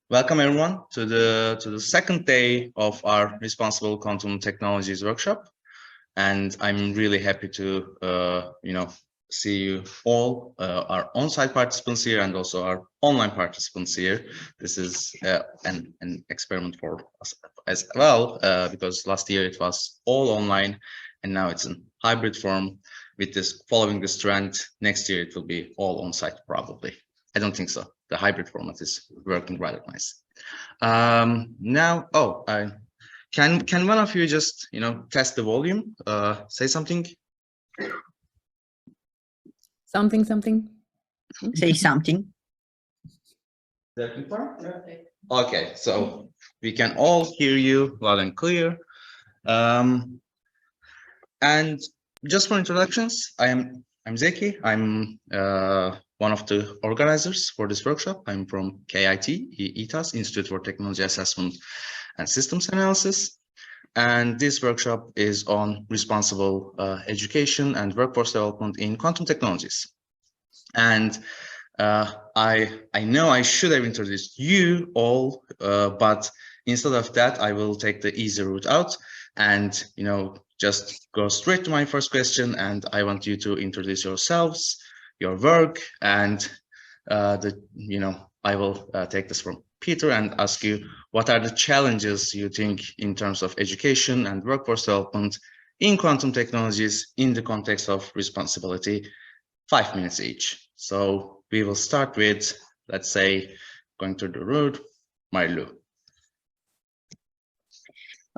Welcome everyone to the second day of our Responsible Quantum Technologies workshop, and I'm really happy to see you all, our on-site participants here and also our online participants here. This is an experiment for us as well, because last year it was all online, and now it's in hybrid form. With this, following this trend, next year it will be all on-site probably. I don't think so. The hybrid format is working rather nice. Now, can one of you just test the volume? Say something. Something. Say something. Okay, so we can all hear you loud and clear. And just for introductions, I'm Zeki. I'm one of the organizers for this workshop. I'm from KIT-ITAS, Institute for Technology Assessment and Systems Analysis. And this workshop is on responsible education and workforce development in quantum technologies. And I know I should have introduced you all, but instead of that, I will take the easy route out and just go straight to my first question. And I want you to introduce yourselves, your work, and I will take this from Peter and ask you, what are the challenges you think in terms of education and workforce development in quantum technologies in the context of responsibility? 5 minutes each. So we will start with, let's say, going through the route, Marilu.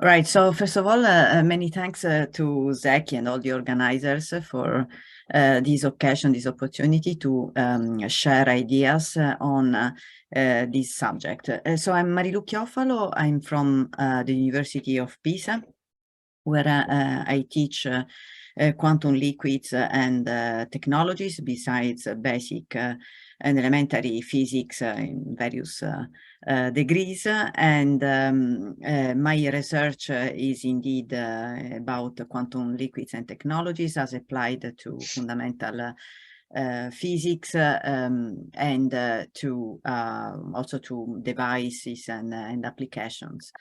All right, so first of all, many thanks to Zeki and all the organizers for this occasion, this opportunity to share ideas on this subject. So I'm Marilu Chiofalo. I'm from the University of Pisa, where I teach quantum liquids and technologies, besides basic and elementary physics in various degrees. And my research is indeed about quantum liquids and technologies as applied to fundamental physics and to also to devices and applications.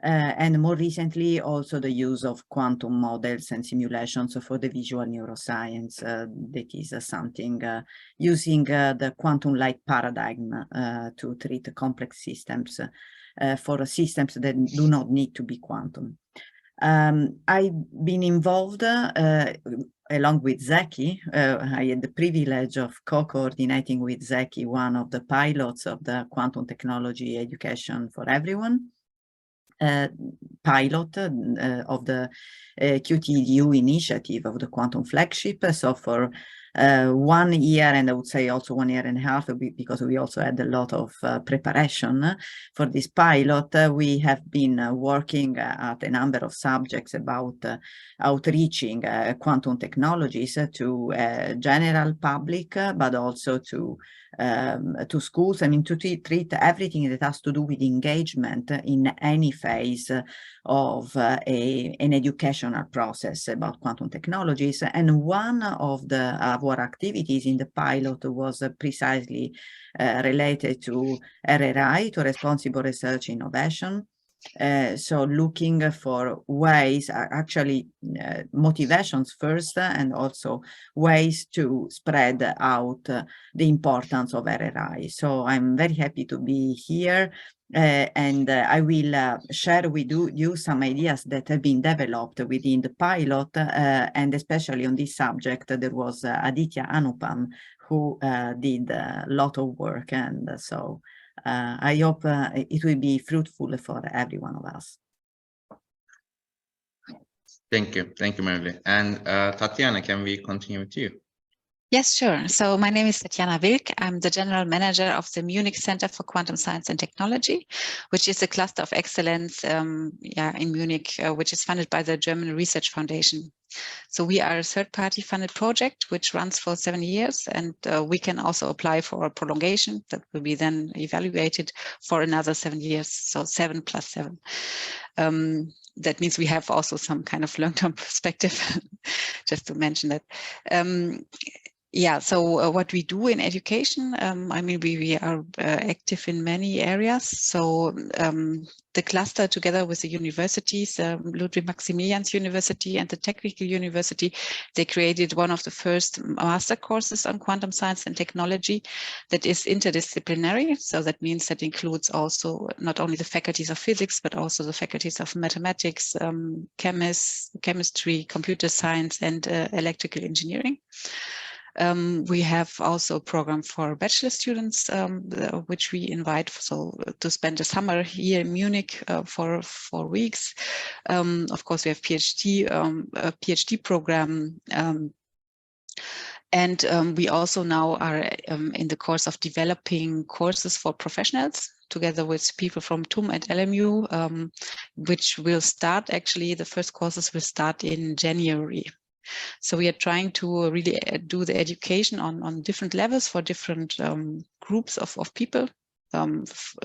And more recently, also the use of quantum models and simulations for the visual neuroscience. That is something using the quantum light paradigm to treat complex systems for systems that do not need to be quantum. I've been involved along with Zeki. I had the privilege of co-coordinating with Zeki one of the pilots of the Quantum Technology Education for Everyone pilot of the QT-EDU initiative of the Quantum Flagship. So for 1 year, and I would say also 1.5 years, because we also had a lot of preparation for this pilot, we have been working at a number of subjects about outreaching quantum technologies to general public, but also to schools. I mean, to treat everything that has to do with engagement in any phase of an educational process about quantum technologies. And one of our activities in the pilot was precisely related to RRI, to responsible research innovation. So looking for ways, actually motivations first, and also ways to spread out the importance of RRI. So I'm very happy to be here, and I will share with you some ideas that have been developed within the pilot, and especially on this subject there was Aditya Anupam who did a lot of work, and so I hope it will be fruitful for every one of us. Thank you, Marilu. And Tatjana, can we continue with you? Yes, sure. So my name is Tatjana Wilk. I'm the General Manager of the Munich Center for Quantum Science and Technology, which is a cluster of excellence in Munich, which is funded by the German Research Foundation. So we are a third-party funded project which runs for 7 years, and we can also apply for a prolongation that will be then evaluated for another 7 years, so 7 plus 7. That means we have also some kind of long-term perspective, just to mention that. Yeah, so what we do in education, I mean, we are active in many areas. So the cluster, together with the universities, Ludwig Maximilians University and the Technical University, they created one of the first master courses on quantum science and technology that is interdisciplinary. So that means that includes also not only the faculties of physics, but also the faculties of mathematics, chemistry, computer science, and electrical engineering. We have also a program for bachelor students, which we invite to spend the summer here in Munich for 4 weeks. Of course, we have a PhD program. And we also now are in the course of developing courses for professionals together with people from TUM and LMU, which will start, actually, the first courses will start in January. So we are trying to really do the education on different levels for different groups of people,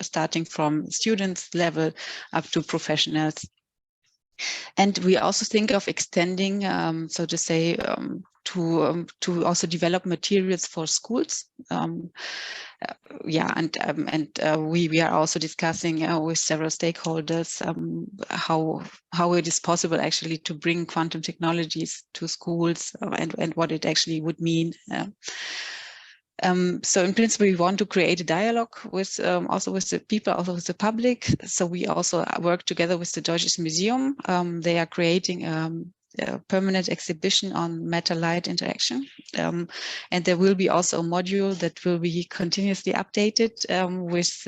starting from students level up to professionals. And we also think of extending, so to say, to also develop materials for schools. Yeah, and we are also discussing with several stakeholders how it is possible actually to bring quantum technologies to schools and what it actually would mean. So in principle, we want to create a dialogue with also with the people, also with the public. So we also work together with the Deutsches Museum. They are creating a permanent exhibition on matter-light interaction. And there will be also a module that will be continuously updated with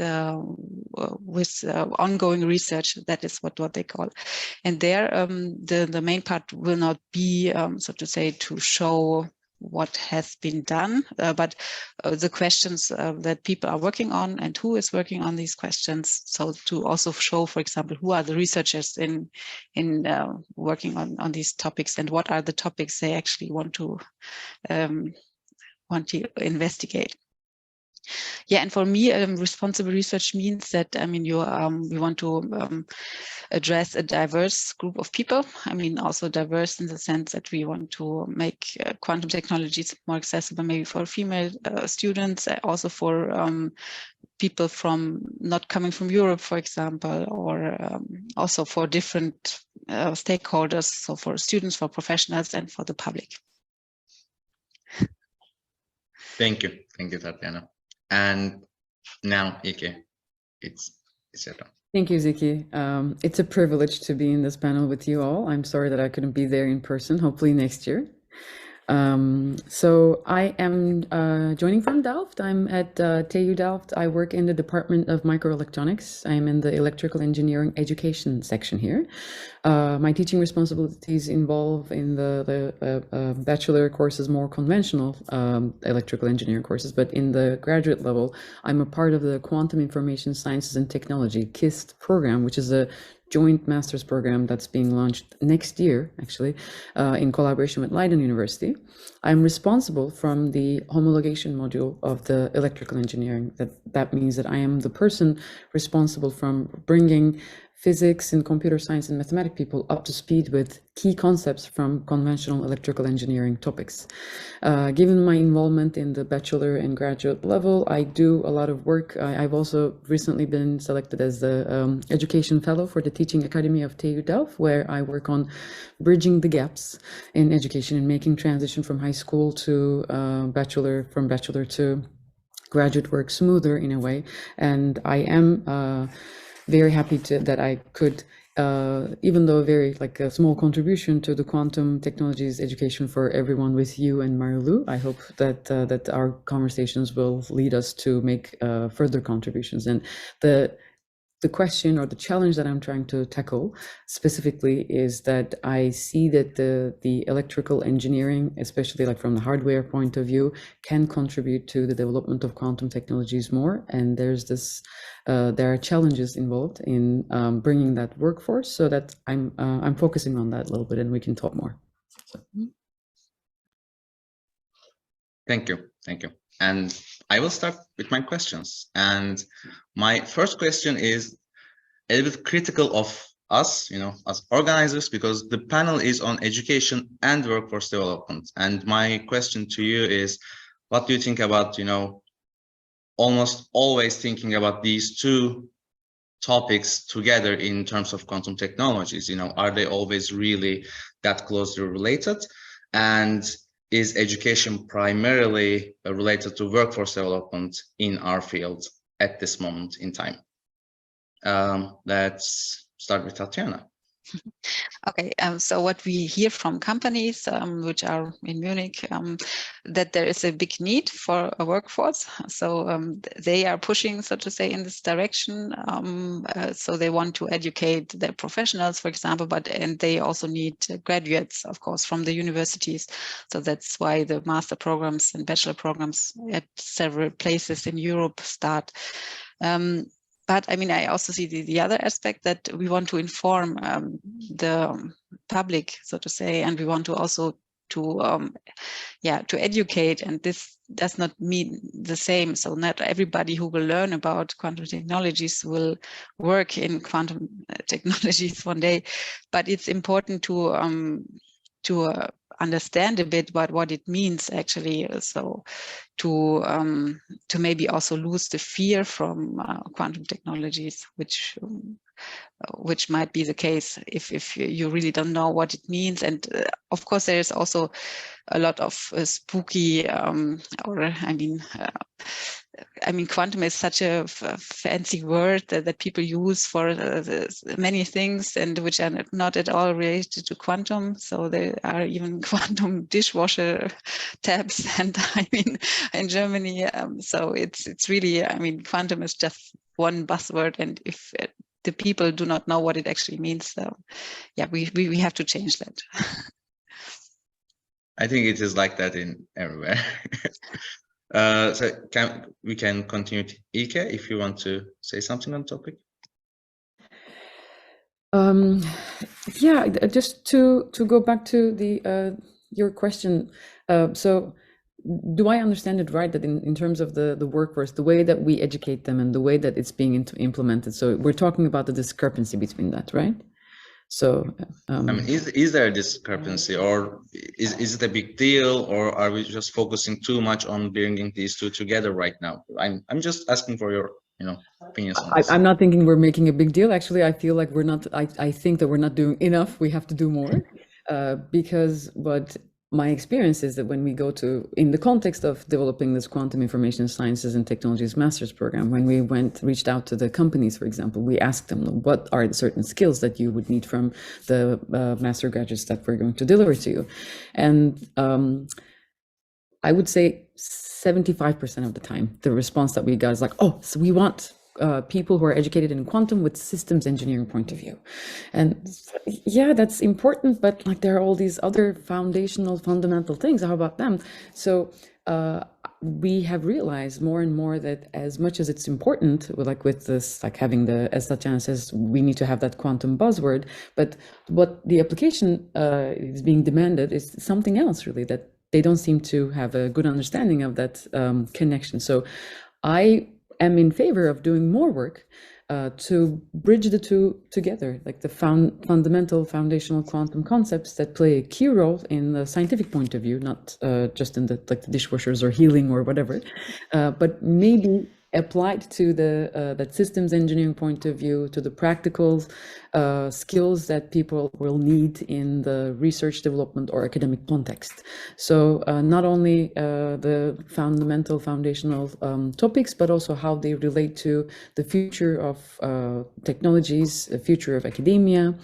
ongoing research. That is what they call. And there, the main part will not be, so to say, to show what has been done, but the questions that people are working on and who is working on these questions. So to also show, for example, who are the researchers in working on these topics and what are the topics they actually want to investigate. Yeah, and for me, responsible research means that, I mean, we want to address a diverse group of people. I mean, also diverse in the sense that we want to make quantum technologies more accessible, maybe for female students, also for people from not coming from Europe, for example, or also for different stakeholders, so for students, for professionals, and for the public. Thank you, Tatjana. And now, Ilke, it's your turn. Thank you, Zeki. It's a privilege to be in this panel with you all. I'm sorry that I couldn't be there in person, hopefully next year. So I am joining from Delft. I'm at TU Delft. I work in the Department of Microelectronics. I'm in the Electrical Engineering Education section here. My teaching responsibilities involve in the bachelor courses, more conventional electrical engineering courses, but in the graduate level, I'm a part of the Quantum Information Sciences and Technology, KIST program, which is a joint master's program that's being launched next year, actually, in collaboration with Leiden University. I'm responsible from the homologation module of the electrical engineering. That means that I am the person responsible from bringing physics and computer science and mathematics people up to speed with key concepts from conventional electrical engineering topics. Given my involvement in the bachelor and graduate level, I do a lot of work. I've also recently been selected as the education fellow for the Teaching Academy of TU Delft, where I work on bridging the gaps in education and making transition from high school to bachelor, from bachelor to graduate work smoother in a way. And I am very happy that I could, even though very like a small contribution to the quantum technologies education for everyone with you and Marilu. I hope that that our conversations will lead us to make further contributions. And the question or the challenge that I'm trying to tackle specifically is that I see that the electrical engineering, especially like from the hardware point of view, can contribute to the development of quantum technologies more. And there's this, there are challenges involved in bringing that workforce. So that I'm focusing on that a little bit, and we can talk more. So. Thank you. And I will start with my questions. And my first question is a little bit critical of us, as organizers, because the panel is on education and workforce development. And my question to you is, what do you think about, almost always thinking about these two topics together in terms of quantum technologies? Are they always really that closely related? And is education primarily related to workforce development in our field at this moment in time? Let's start with Tatjana. Okay, so what we hear from companies which are in Munich, that there is a big need for a workforce. So they are pushing, so to say, in this direction. So they want to educate their professionals, for example, and they also need graduates, of course, from the universities. So that's why the master programs and bachelor programs at several places in Europe start. But I mean, I also see the other aspect, that we want to inform the public, so to say, and we want to also to educate. And this does not mean the same. So not everybody who will learn about quantum technologies will work in quantum technologies one day. But it's important to understand a bit about what it means actually. So to maybe also lose the fear from quantum technologies, which might be the case if you really don't know what it means. And of course, there is also a lot of spooky, I mean, quantum is such a fancy word that people use for many things, and which are not at all related to quantum. So there are even quantum dishwasher tabs, and I mean, in Germany. So it's really, I mean, quantum is just one buzzword, and if the people do not know what it actually means, so yeah, we have to change that. I think it is like that in everywhere. So we can continue to Ilke if you want to say something on the topic. Yeah, just to go back to your question. So do I understand it right that in terms of the workforce, the way that we educate them and the way that it's being implemented, so we're talking about the discrepancy between that, right? So I mean, is there a discrepancy, or is it a big deal, or are we just focusing too much on bringing these two together right now? I'm just asking for your opinions on this. I'm not thinking we're making a big deal. Actually, I feel like we're not. I think that we're not doing enough. We have to do more, because what my experience is that when we go to, in the context of developing this quantum information sciences and technologies master's program, when we reached out to the companies, for example, we asked them, what are the certain skills that you would need from the master graduates that we're going to deliver to you? And I would say 75% of the time, the response that we got is like, oh, so we want people who are educated in quantum with systems engineering point of view. And yeah, that's important, but like there are all these other fundamental things. How about them? So we have realized more and more that as much as it's important, like with this, like having as Tatjana says, we need to have that quantum buzzword, but what the application is being demanded is something else really, that they don't seem to have a good understanding of that connection. So I am in favor of doing more work to bridge the two together, like the foundational quantum concepts that play a key role in the scientific point of view, not just in the dishwashers or healing or whatever, but maybe applied to that systems engineering point of view, to the practical skills that people will need in the research development or academic context. So not only the foundational topics, but also how they relate to the future of technologies, the future of academia,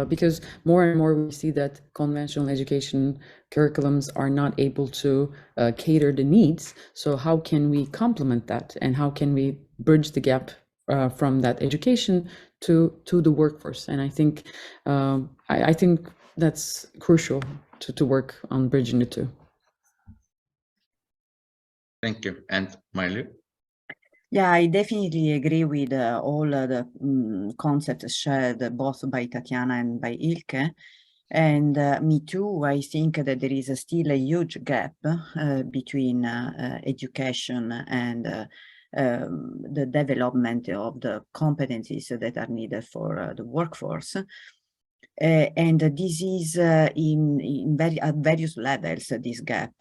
because more and more we see that conventional education curriculums are not able to cater the needs. So how can we complement that, and how can we bridge the gap from that education to the workforce? And I think I think that's crucial to work on bridging the two. Thank you. And Marlu? Yeah, I definitely agree with all the concepts shared both by Tatjana and by Ilke. And me too, I think that there is still a huge gap between education and the development of the competencies that are needed for the workforce. And this is at various levels, this gap.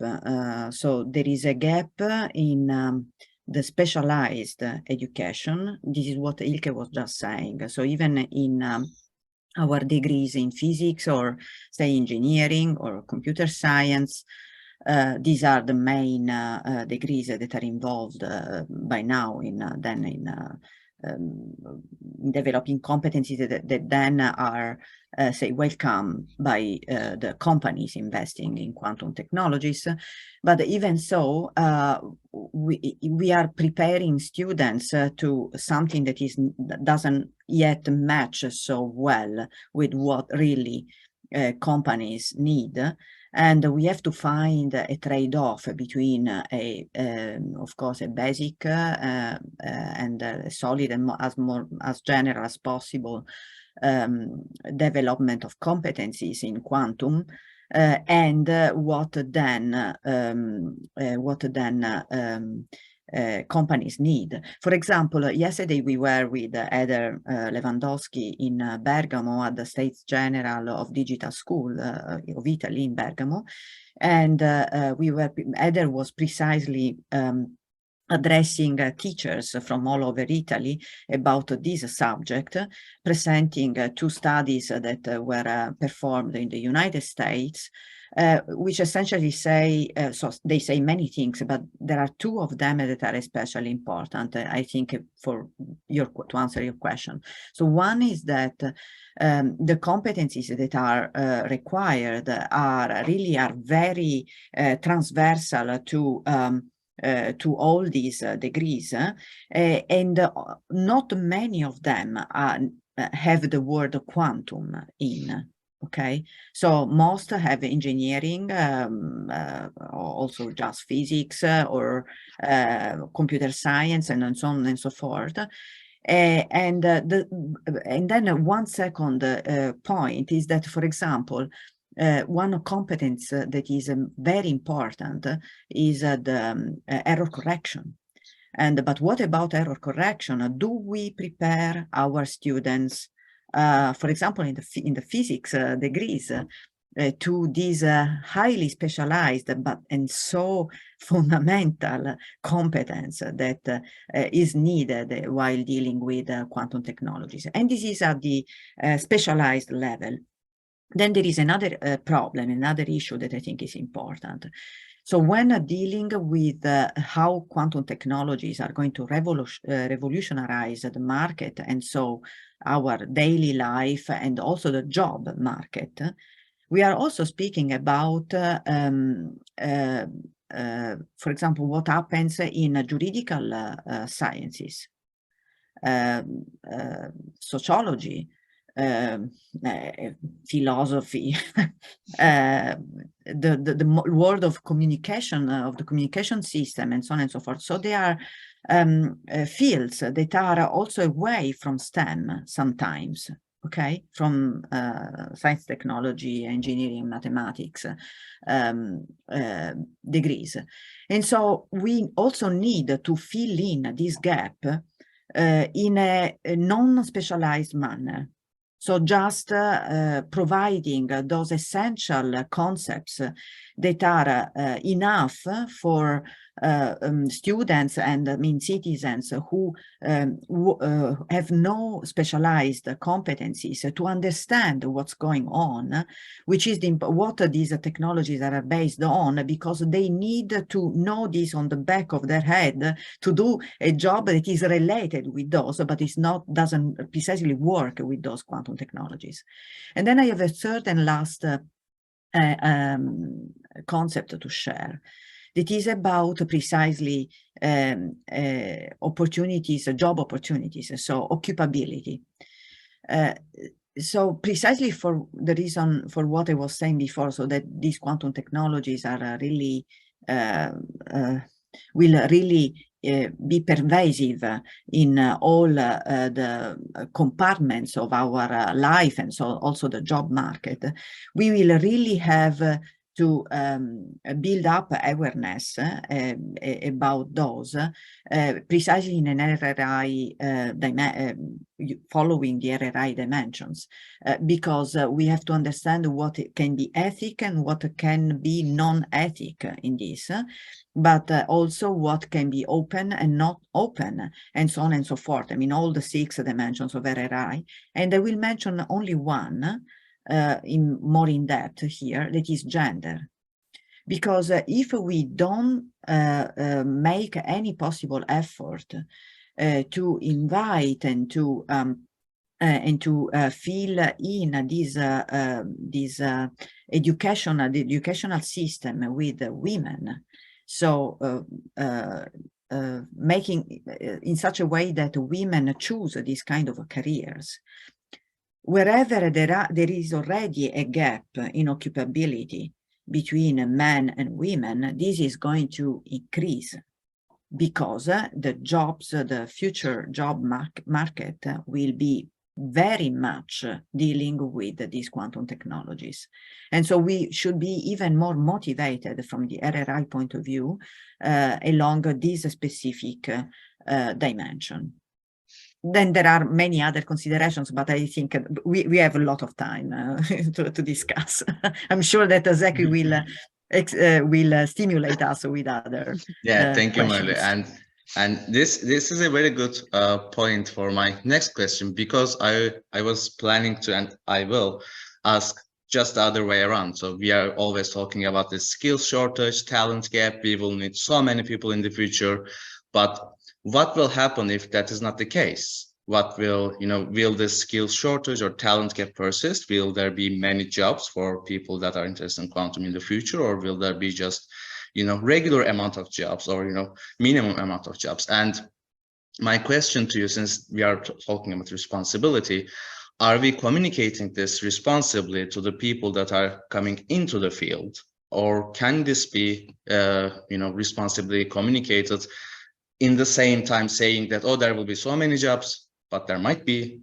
So there is a gap in the specialized education. This is what Ilke was just saying. So even in our degrees in physics or say engineering or computer science, these are the main degrees that are involved by now in developing competencies that then are say welcome by the companies investing in quantum technologies. But even so, we are preparing students to something that doesn't yet match so well with what really companies need. And we have to find a trade-off between of course, a basic and a solid and as general as possible development of competencies in quantum, and what then companies need. For example, yesterday we were with Eder Lewandowski in Bergamo at the States General of Digital School of Italy in Bergamo, and Eder was precisely addressing teachers from all over Italy about this subject, presenting 2 studies that were performed in the United States, which essentially say, so they say many things, but there are 2 of them that are especially important, I think, to answer your question. So one is that the competencies that are required are very transversal to all these degrees, and not many of them have the word quantum in. Okay, so most have engineering, also just physics or computer science, and so on and so forth. And then one second point is that, for example, one competence that is very important is the error correction. But what about error correction? Do we prepare our students, for example, in the physics degrees, to this highly specialized and so fundamental competence that is needed while dealing with quantum technologies? And this is at the specialized level. Then there is another problem, another issue that I think is important. So when dealing with how quantum technologies are going to revolutionize the market, and so our daily life and also the job market, we are also speaking about, for example, what happens in juridical sciences, sociology, philosophy, the world of communication, of the communication system, and so on and so forth. So they are fields that are also away from STEM sometimes, okay, from science, technology, engineering, mathematics degrees. And so we also need to fill in this gap in a non-specialized manner. So just providing those essential concepts that are enough for students and citizens who have no specialized competencies to understand what's going on, which is what these technologies are based on, because they need to know this on the back of their head to do a job that is related with those, but doesn't precisely work with those quantum technologies. And then I have a third and last concept to share. That is about precisely opportunities, job opportunities, so occupability. So precisely for the reason for what I was saying before, so that these quantum technologies are really, will really be pervasive in all the compartments of our life, and so also the job market. We will really have to build up awareness about those precisely in an RRI, following the RRI dimensions, because we have to understand what can be ethic and what can be non-ethic in this, but also what can be open and not open, and so on and so forth. I mean, all the 6 dimensions of RRI, and I will mention only one more in depth here, that is gender. Because if we don't make any possible effort to invite and to fill in this educational system with women, so making in such a way that women choose these kind of careers, wherever there is already a gap in occupability between men and women, this is going to increase, because the jobs, the future job market will be very much dealing with these quantum technologies. And so we should be even more motivated from the RRI point of view along this specific dimension. Then there are many other considerations, but I think we have a lot of time to discuss. I'm sure that Zeki will stimulate us with other thank you, Marley. questions. And this is a very good point for my next question, because I was planning to, and I will ask just the other way around. So we are always talking about the skills shortage, talent gap. We will need so many people in the future, but what will happen if that is not the case? What will, will the skills shortage or talent gap persist? Will there be many jobs for people that are interested in quantum in the future, or will there be just, regular amount of jobs, or, minimum amount of jobs? And my question to you, since we are talking about responsibility, are we communicating this responsibly to the people that are coming into the field, or can this be, responsibly communicated in the same time, saying that, oh, there will be so many jobs, but there might be,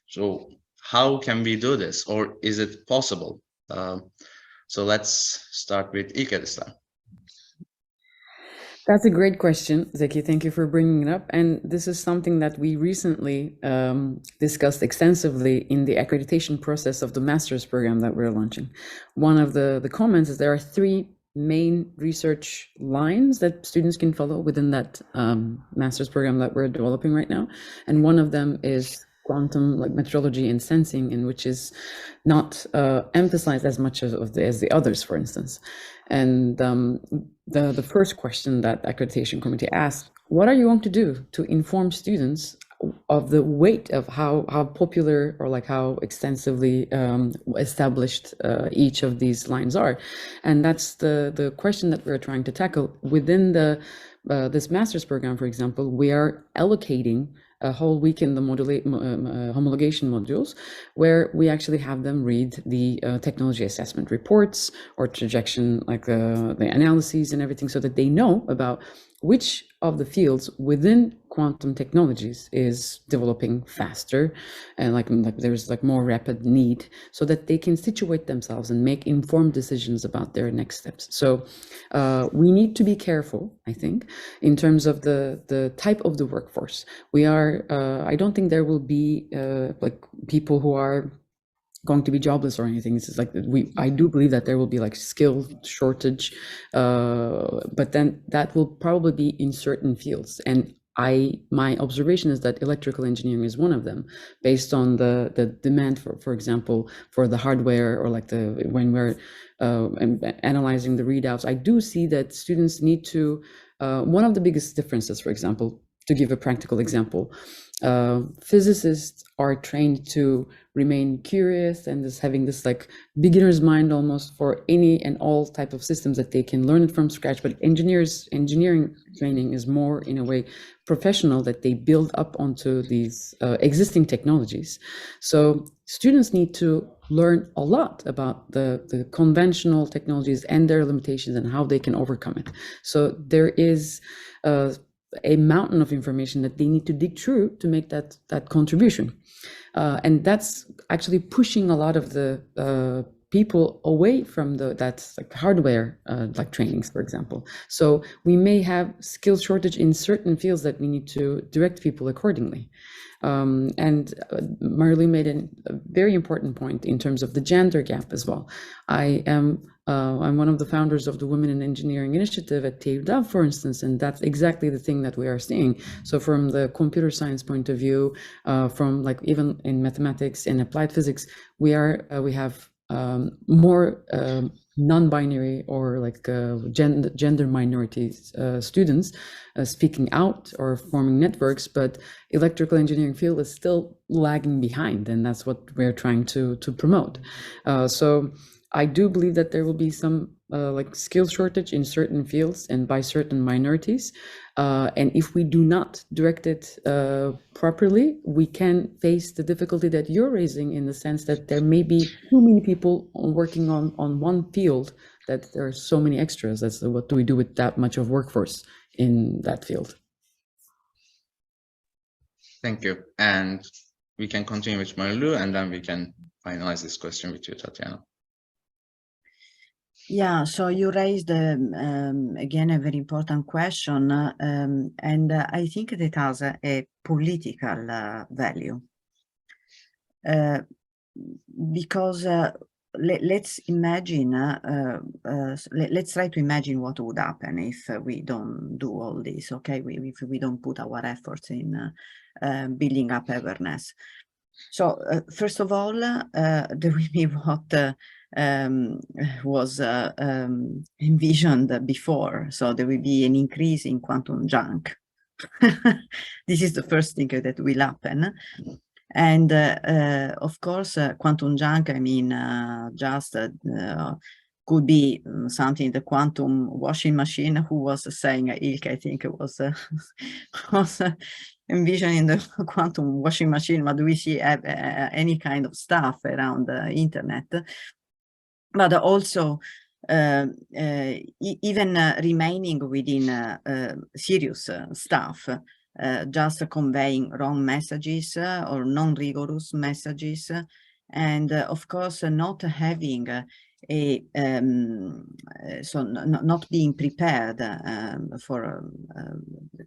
so how can we do this, or is it possible? So let's start with İlke this time. That's a great question, Zeki. Thank you for bringing it up. And this is something that we recently discussed extensively in the accreditation process of the master's program that we're launching. One of the comments is there are 3 main research lines that students can follow within that master's program that we're developing right now. And one of them is quantum, like metrology and sensing, in which is not emphasized as much as the others, for instance. And the first question that accreditation committee asked, what are you going to do to inform students of the weight of how popular, or like how extensively established each of these lines are? And that's the question that we're trying to tackle within this master's program. For example, we are allocating a whole week in the homologation modules, where we actually have them read the technology assessment reports or projection, like the analyses and everything, so that they know about which of the fields within quantum technologies is developing faster, and like there's like more rapid need, so that they can situate themselves and make informed decisions about their next steps. So we need to be careful, I think, in terms of the type of the workforce. We are, I don't think there will be like people who are going to be jobless or anything. It's like I do believe that there will be like skill shortage, but then that will probably be in certain fields. And my observation is that electrical engineering is one of them, based on the demand for example, for the hardware, or like when we're analyzing the readouts. I do see that students need to, one of the biggest differences, for example, to give a practical example, physicists are trained to remain curious and just having this like beginner's mind almost for any and all type of systems that they can learn it from scratch. But engineering training is more, in a way, professional, that they build up onto these existing technologies. So students need to learn a lot about the conventional technologies and their limitations and how they can overcome it. So there is a mountain of information that they need to dig through to make that contribution. And that's actually pushing a lot of the people away from that's like hardware, like trainings, for example. So we may have skill shortage in certain fields that we need to direct people accordingly. And Marlou made a very important point in terms of the gender gap as well. I'm one of the founders of the Women in Engineering Initiative at TU Delft, for instance, and that's exactly the thing that we are seeing. So from the computer science point of view, from like even in mathematics and applied physics, we have more non-binary or like gender minorities students speaking out or forming networks, but electrical engineering field is still lagging behind, and that's what we're trying to promote. So I do believe that there will be some like skill shortage in certain fields and by certain minorities. And if we do not direct it properly, we can face the difficulty that you're raising, in the sense that there may be too many people working on one field, that there are so many extras. That's what do we do with that much of workforce in that field? Thank you. And we can continue with Marlou, and then we can finalize this question with you, Tatjana. Yeah, so you raised again a very important question, and I think that it has a political value, because let's imagine, let's try to imagine what would happen if we don't do all this. Okay, if we don't put our efforts in building up awareness. So first of all, there will be what was envisioned before. So there will be an increase in quantum junk. This is the first thing that will happen. And of course, quantum junk, I mean, just could be something, the quantum washing machine. Who was saying, Ilke, I think it was envisioning the quantum washing machine, but we see any kind of stuff around the internet. But also even remaining within serious stuff, just conveying wrong messages or non-rigorous messages, and of course not having not being prepared for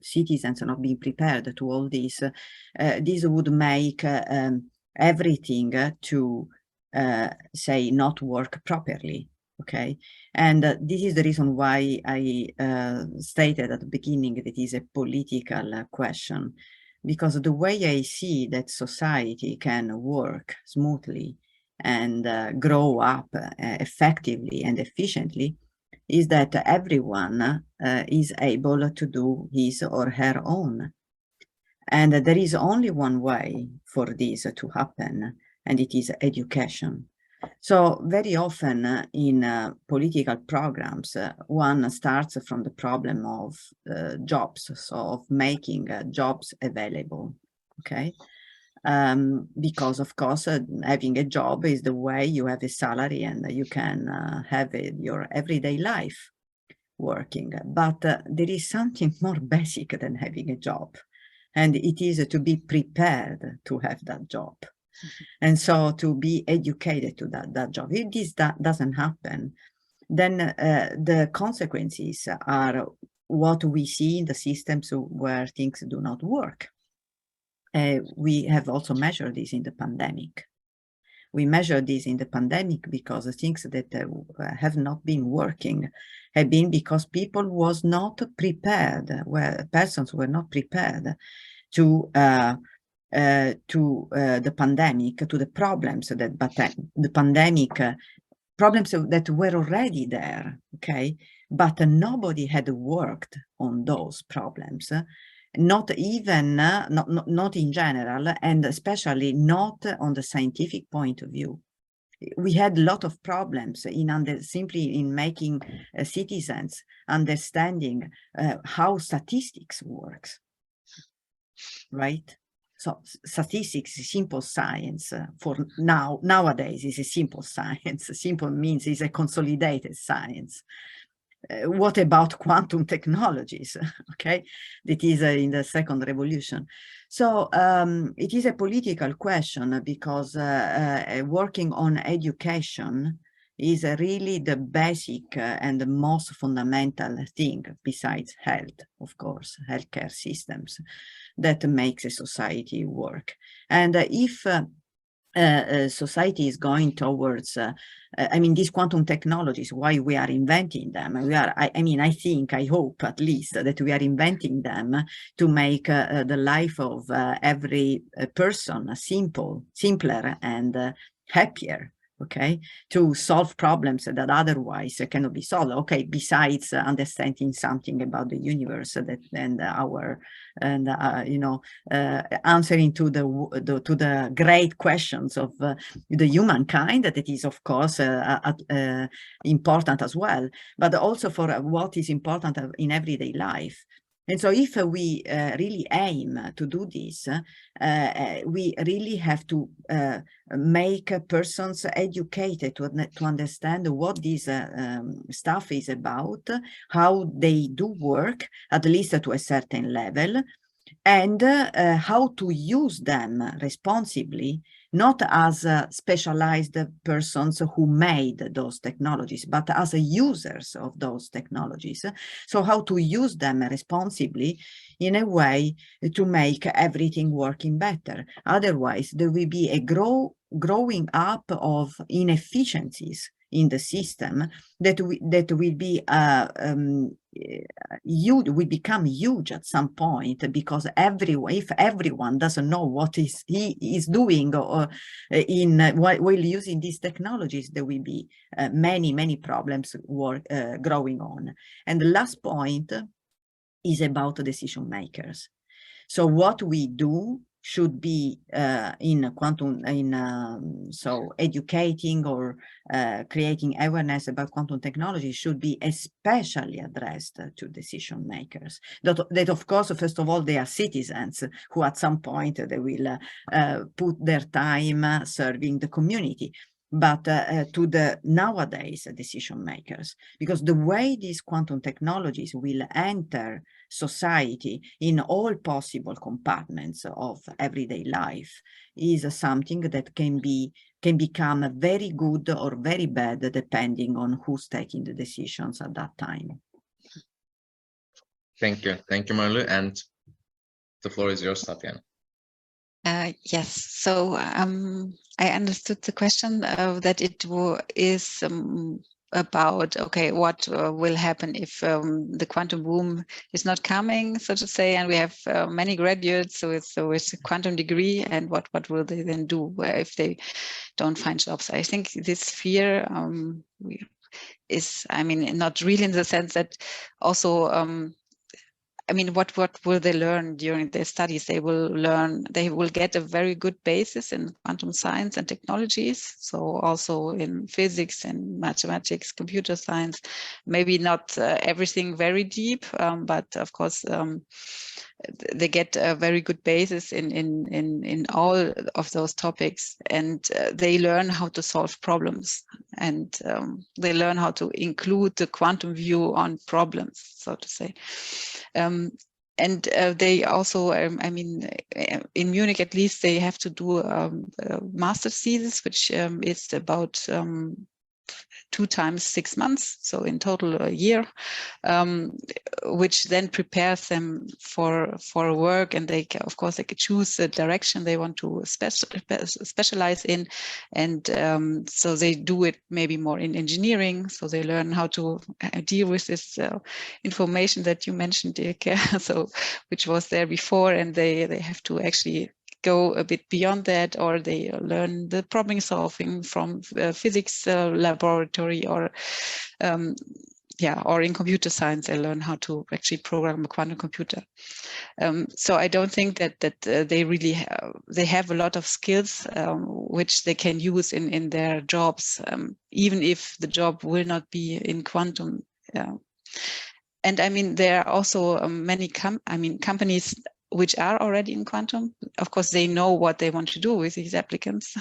citizens, not being prepared to all this. This would make everything to say not work properly. Okay, and this is the reason why I stated at the beginning that it is a political question, because the way I see that society can work smoothly and grow up effectively and efficiently is that everyone is able to do his or her own. And there is only one way for this to happen, and it is education. So very often in political programs, one starts from the problem of jobs, so of making jobs available, okay? Because of course, having a job is the way you have a salary and you can have your everyday life working. But there is something more basic than having a job, and it is to be prepared to have that job. And so to be educated to that job. If this doesn't happen, then the consequences are what we see in the systems where things do not work. We have also measured this in the pandemic. We measured this in the pandemic because the things that have not been working have been because people was not prepared, persons were not prepared to the pandemic, to the problems that the pandemic, problems that were already there, okay? But nobody had worked on those problems, not even, not in general, and especially not on the scientific point of view. We had a lot of problems in simply in making citizens understanding how statistics works, right? So statistics is simple science for nowadays is a simple science. Simple means it's a consolidated science. What about quantum technologies? Okay, that is in the second revolution. So it is a political question because working on education is really the basic and the most fundamental thing, besides health, of course, healthcare systems, that makes a society work. And if society is going towards, I mean, these quantum technologies, why we are inventing them. I hope at least that we are inventing them to make the life of every person simpler and happier. Okay, to solve problems that otherwise cannot be solved. Okay, besides understanding something about the universe answering to the great questions of the humankind, that it is of course important as well, but also for what is important in everyday life. And so if we really aim to do this, we really have to make persons educated to understand what this stuff is about, how they do work, at least to a certain level, and how to use them responsibly, not as specialized persons who made those technologies, but as users of those technologies. So how to use them responsibly in a way to make everything working better. Otherwise, there will be a growing up of inefficiencies in the system that will be huge, will become huge at some point, because if everyone doesn't know what he is doing or while using these technologies, there will be many problems growing on. And the last point is about decision makers. So what we do should be so educating or creating awareness about quantum technology should be especially addressed to decision makers. That of course, first of all, they are citizens who at some point they will put their time serving the community. But to the nowadays decision makers, because the way these quantum technologies will enter society in all possible compartments of everyday life is something that can become very good or very bad, depending on who's taking the decisions at that time. Thank you, Marilu, and the floor is yours, Tatjana. Yes, so I understood the question that it is about, okay, what will happen if the quantum boom is not coming, so to say, and we have many graduates with a quantum degree, and what will they then do if they don't find jobs? I think this fear is, I mean, not really in the sense that also I mean, what will they learn during their studies? They will get a very good basis in quantum science and technologies. So also in physics and mathematics, computer science, maybe not everything very deep, but of course, they get a very good basis in all of those topics, and they learn how to solve problems, and they learn how to include the quantum view on problems, so to say. And they also, I mean, in Munich at least, they have to do a master's thesis, which is about 2 times 6 months, so in total a year, which then prepares them for work, and they of course they can choose the direction they want to specialize in, and so they do it maybe more in engineering, so they learn how to deal with this information that you mentioned, Ilke, so which was there before, and they have to actually go a bit beyond that, or they learn the problem solving from physics laboratory, or or in computer science they learn how to actually program a quantum computer. So I don't think that they really they have a lot of skills which they can use in their jobs, even if the job will not be in quantum. And I mean, there are also many companies which are already in quantum. Of course, they know what they want to do with these applicants.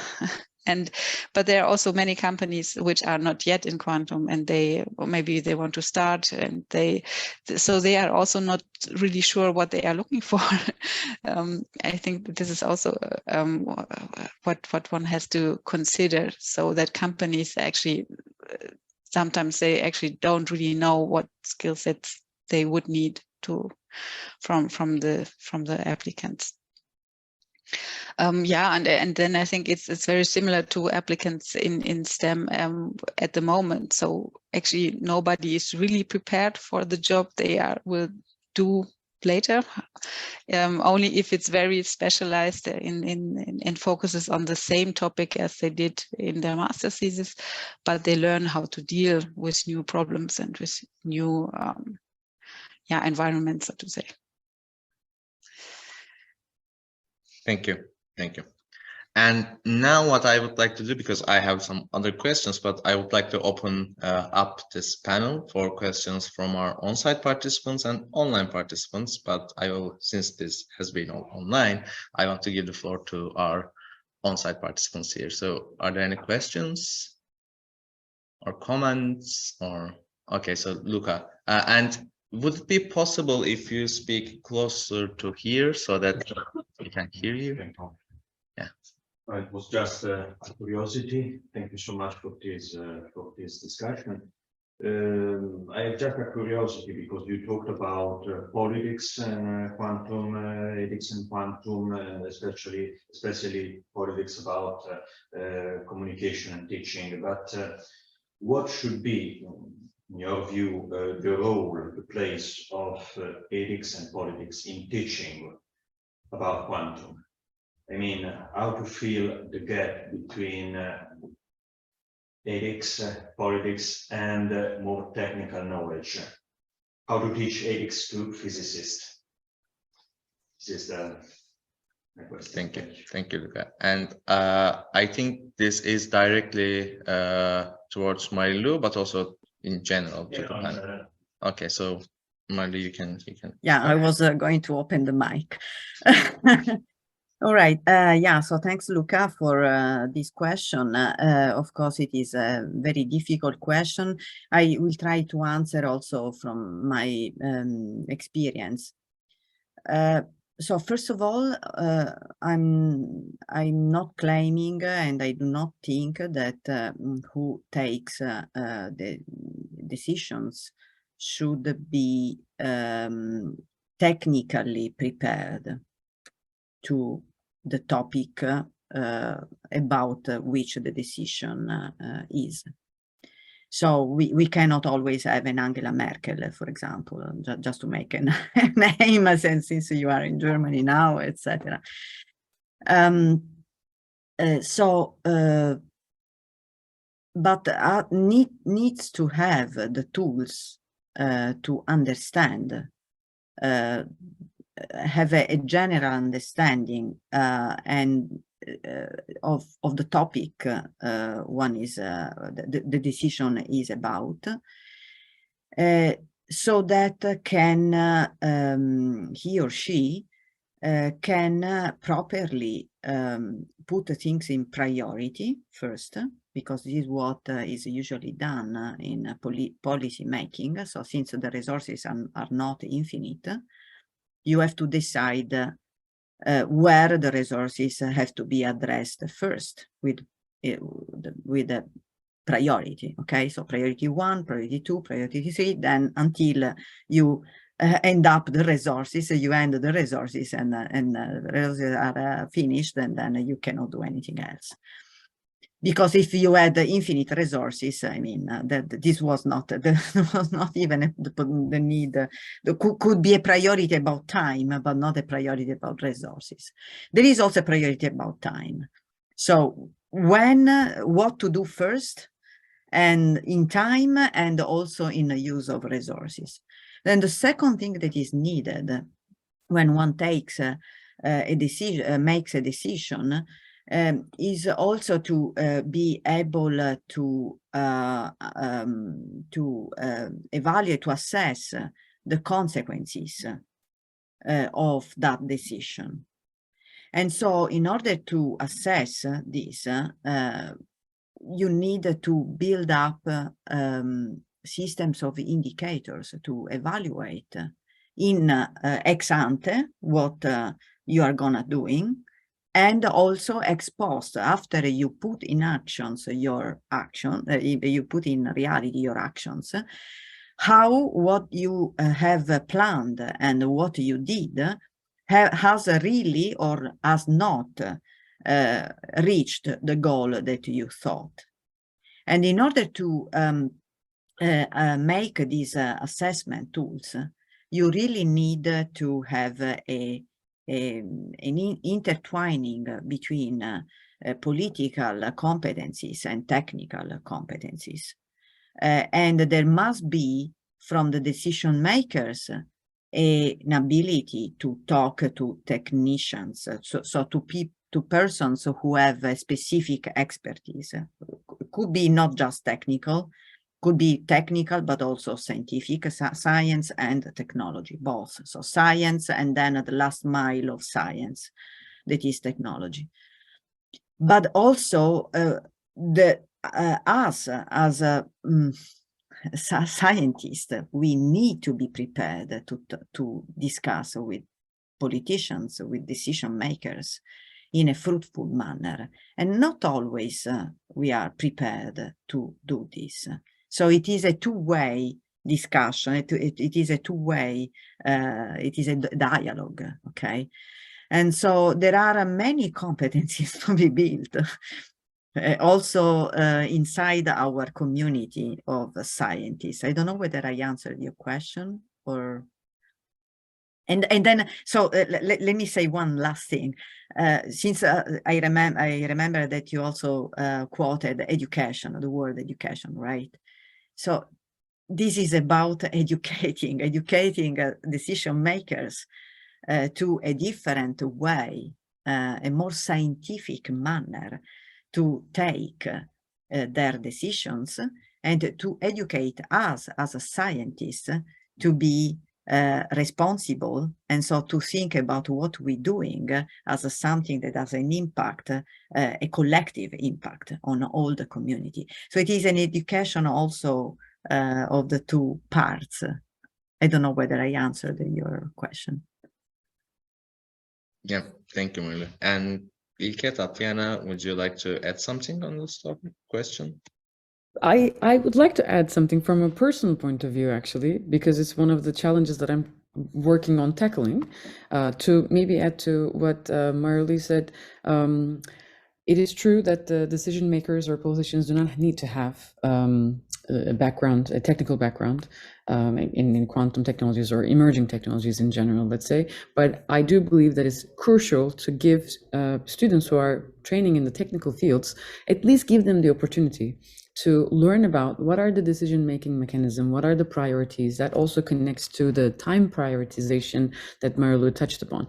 But there are also many companies which are not yet in quantum, and maybe they want to start, and so they are also not really sure what they are looking for. I think this is also what one has to consider, so that companies actually sometimes they actually don't really know what skill sets they would need from the applicants. And then I think it's very similar to applicants in STEM at the moment. So actually nobody is really prepared for the job they will do later, only if it's very specialized and focuses on the same topic as they did in their master's thesis, but they learn how to deal with new problems and with new environments, so to say. Thank you. Thank you. And now what I would like to do, because I have some other questions, but I would like to open up this panel for questions from our on-site participants and online participants. But I will, since this has been all online, I want to give the floor to our on-site participants here. So are there any questions or comments or, okay, so Luca, and would it be possible if you speak closer to here so that we can hear you? Yeah. It was just a curiosity. Thank you so much for this discussion. I have just a curiosity because you talked about politics and quantum ethics and quantum, especially politics about communication and teaching. But what should be, in your view, the role, the place of ethics and politics in teaching about quantum? I mean, how to fill the gap between ethics, politics, and more technical knowledge. How to teach ethics to physicists? This is my question. Thank you, Luca. And I think this is directly towards Marilu, but also in general to the panel. Okay, so Marilu, you can. Yeah, I was going to open the mic. All right. So thanks, Luca, for this question. Of course, it is a very difficult question. I will try to answer also from my experience. So first of all, I'm not claiming, and I do not think that who takes the decisions should be technically prepared to the topic about which the decision is. So we cannot always have an Angela Merkel, for example, just to make a name, since you are in Germany now, etc. But needs to have the tools to understand, have a general understanding and of the topic one is the decision is about, so that can he or she can properly put things in priority first, because this is what is usually done in policy making. So since the resources are not infinite, you have to decide where the resources have to be addressed first with the priority. Okay, so priority 1, priority 2, priority 3, then until you end up the resources, you end the resources, and the resources are finished, and then you cannot do anything else. Because if you had infinite resources, I mean, this was not even the need. Could be a priority about time, but not a priority about resources. There is also a priority about time. So what to do first, and in time, and also in the use of resources. Then the second thing that is needed when one takes a decision, makes a decision, is also to be able to evaluate, to assess the consequences of that decision. And so in order to assess this, you need to build up systems of indicators to evaluate in ex ante what you are gonna doing, and also ex post, after you put in actions your action, you put in reality your actions, how what you have planned and what you did has really or has not reached the goal that you thought. And in order to make these assessment tools, you really need to have an intertwining between political competencies and technical competencies. And there must be, from the decision makers, an ability to talk to technicians, so to persons who have a specific expertise. Could be not just technical, could be technical, but also scientific, science and technology, both. So science, and then the last mile of science, that is technology. But also us as a scientists, we need to be prepared to discuss with politicians, with decision makers in a fruitful manner. And not always we are prepared to do this. So it is a two-way discussion. It is a two-way, it is a dialogue, okay? And so there are many competencies to be built. Also inside our community of scientists. I don't know whether I answered your question or... And then, so let me say one last thing. Since I remember that you also quoted education, the word education, right? So this is about educating decision makers to a different way, a more scientific manner to take their decisions, and to educate us as a scientist to be responsible, and so to think about what we're doing as something that has an impact, a collective impact on all the community. So it is an education also of the two parts. I don't know whether I answered your question. Yeah, thank you, Marla. And Ilke, Tatjana, would you like to add something on this topic, question? I would like to add something from a personal point of view, actually, because it's one of the challenges that I'm working on tackling. To maybe add to what Marley said, it is true that the decision makers or politicians do not need to have a technical background in quantum technologies or emerging technologies in general, let's say. But I do believe that it's crucial to give students who are training in the technical fields, at least give them the opportunity to learn about what are the decision-making mechanism, what are the priorities. That also connects to the time prioritization that Marilu touched upon.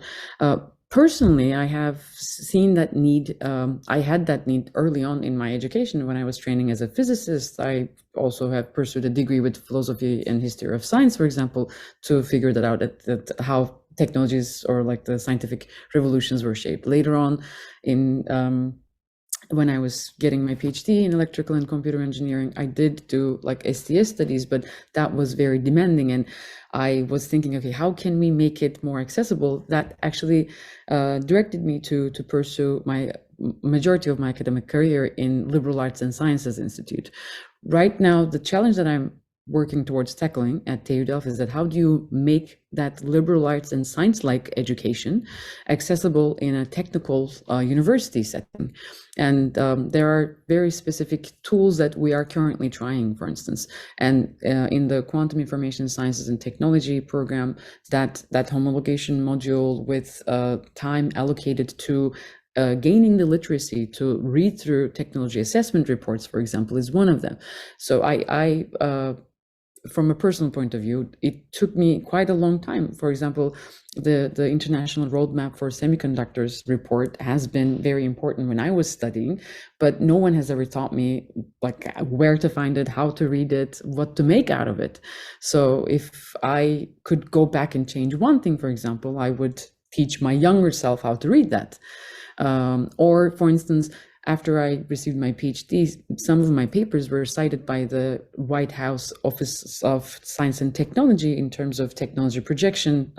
Personally, I have seen that need. I had that need early on in my education when I was training as a physicist. I also have pursued a degree with philosophy and history of science, for example, to figure that out, that how technologies or like the scientific revolutions were shaped. Later on in when I was getting my PhD in electrical and computer engineering, I did do like STS studies, but that was very demanding. And I was thinking, okay, how can we make it more accessible? That actually directed me to pursue my majority of my academic career in Liberal Arts and Sciences Institute. Right now, the challenge that I'm working towards tackling at TU Delft is that how do you make that liberal arts and science-like education accessible in a technical university setting? And there are very specific tools that we are currently trying, for instance. And in the Quantum Information Sciences and Technology program, that homologation module with time allocated to gaining the literacy to read through technology assessment reports, for example, is one of them. So I from a personal point of view, it took me quite a long time. For example, the International Roadmap for Semiconductors report has been very important when I was studying, but no one has ever taught me like where to find it, how to read it, what to make out of it. So if I could go back and change one thing, for example, I would teach my younger self how to read that. Or for instance, after I received my PhD, some of my papers were cited by the White House Office of Science and Technology in terms of technology projection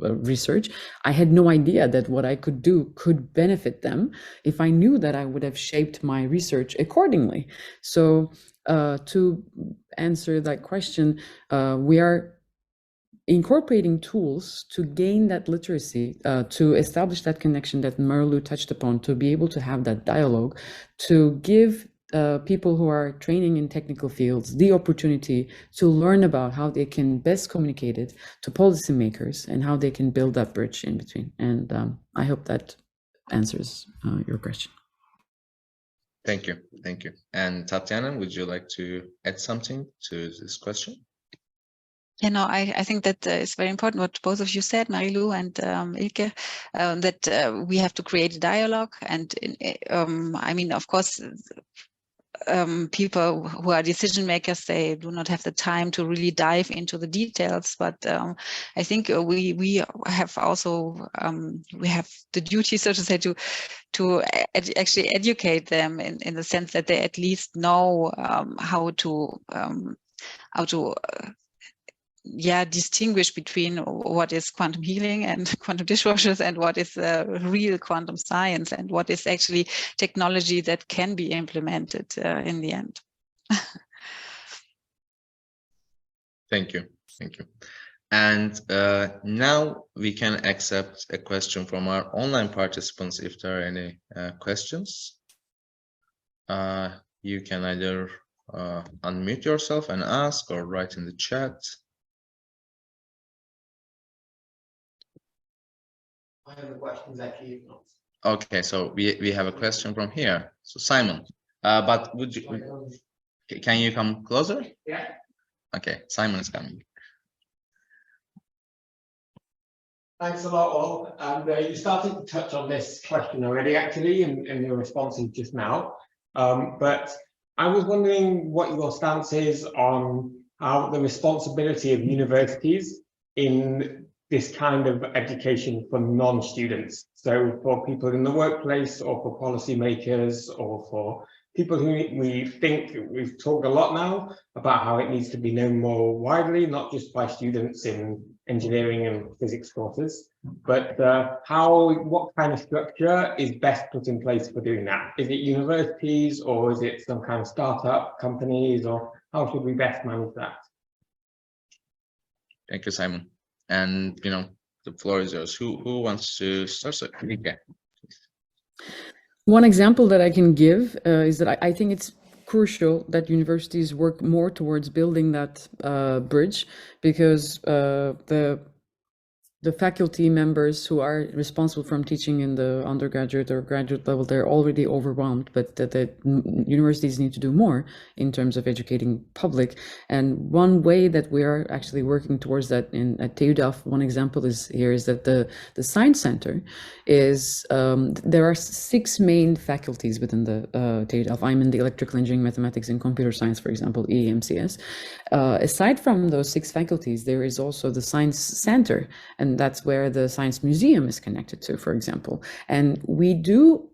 research. I had no idea that what I could do could benefit them. If I knew that, I would have shaped my research accordingly. So to answer that question, we are incorporating tools to gain that literacy, to establish that connection that Marlu touched upon, to be able to have that dialogue, to give people who are training in technical fields the opportunity to learn about how they can best communicate it to policymakers and how they can build that bridge in between. And I hope that answers your question. Thank you. Thank you. And Tatjana, would you like to add something to this question? I think that it's very important what both of you said, Marilu and Ilke, that we have to create a dialogue. And I mean, of course, people who are decision makers, they do not have the time to really dive into the details. But I think we have also we have the duty, so to say, to actually educate them in the sense that they at least know how to distinguish between what is quantum healing and quantum dishwashers and what is real quantum science and what is actually technology that can be implemented in the end. Thank you. Thank you. And now we can accept a question from our online participants if there are any questions. You can either unmute yourself and ask or write in the chat. I have a question, Zeki. Okay, so we have a question from here. So Simon, but would you, can you come closer? Yeah. Okay, Simon is coming. Thanks a lot, all. And you started to touch on this question already, actually, in your responses just now. But I was wondering what your stance is on how the responsibility of universities in this kind of education for non-students. So for people in the workplace or for policymakers or for people who we've talked a lot now about how it needs to be known more widely, not just by students in engineering and physics courses, but what kind of structure is best put in place for doing that? Is it universities or is it some kind of startup companies, or how should we best manage that? Thank you, Simon. And the floor is yours. Who wants to start? So, Ilke. One example that I can give is that I think it's crucial that universities work more towards building that bridge, because the faculty members who are responsible from teaching in the undergraduate or graduate level, they're already overwhelmed, but the universities need to do more in terms of educating public. And one way that we are actually working towards that at TU Delft, one example is that the Science Center is, there are 6 main faculties within the TU Delft. I'm in the Electrical Engineering, Mathematics and Computer Science, for example, EMCS. Aside from those 6 faculties, there is also the Science Center, and that's where the Science Museum is connected to, for example. And we do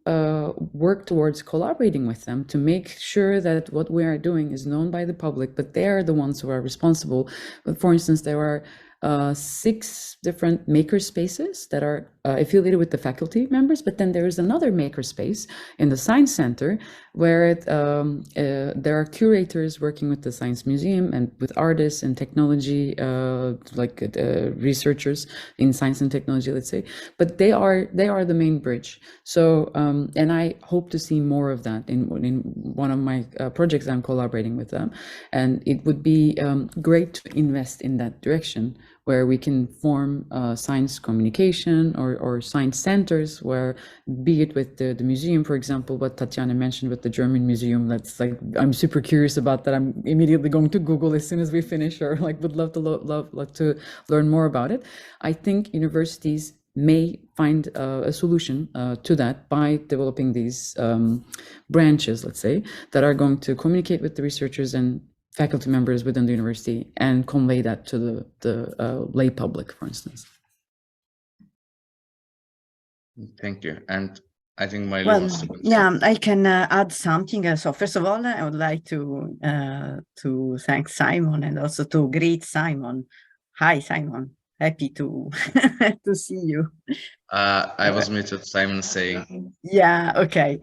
work towards collaborating with them to make sure that what we are doing is known by the public, but they are the ones who are responsible. For instance, there are 6 different maker spaces that are affiliated with the faculty members, but then there is another maker space in the Science Center where there are curators working with the Science Museum and with artists and technology, researchers in science and technology, let's say. But they are the main bridge. So and I hope to see more of that in one of my projects. I'm collaborating with them, and it would be great to invest in that direction, where we can form science communication or science centers, where, be it with the museum, for example, what Tatjana mentioned with the German museum. That's I'm super curious about that. I'm immediately going to Google as soon as we finish, or would love to learn more about it. I think universities may find a solution to that by developing these branches, let's say, that are going to communicate with the researchers and faculty members within the university and convey that to the lay public, for instance. Thank you. And I think Maile Well, wants to go. yeah, I can add something. So first of all, I would like to thank Simon and also to greet Simon. Hi, Simon. Happy to to see you. I was muted. Simon saying. Yeah. Okay.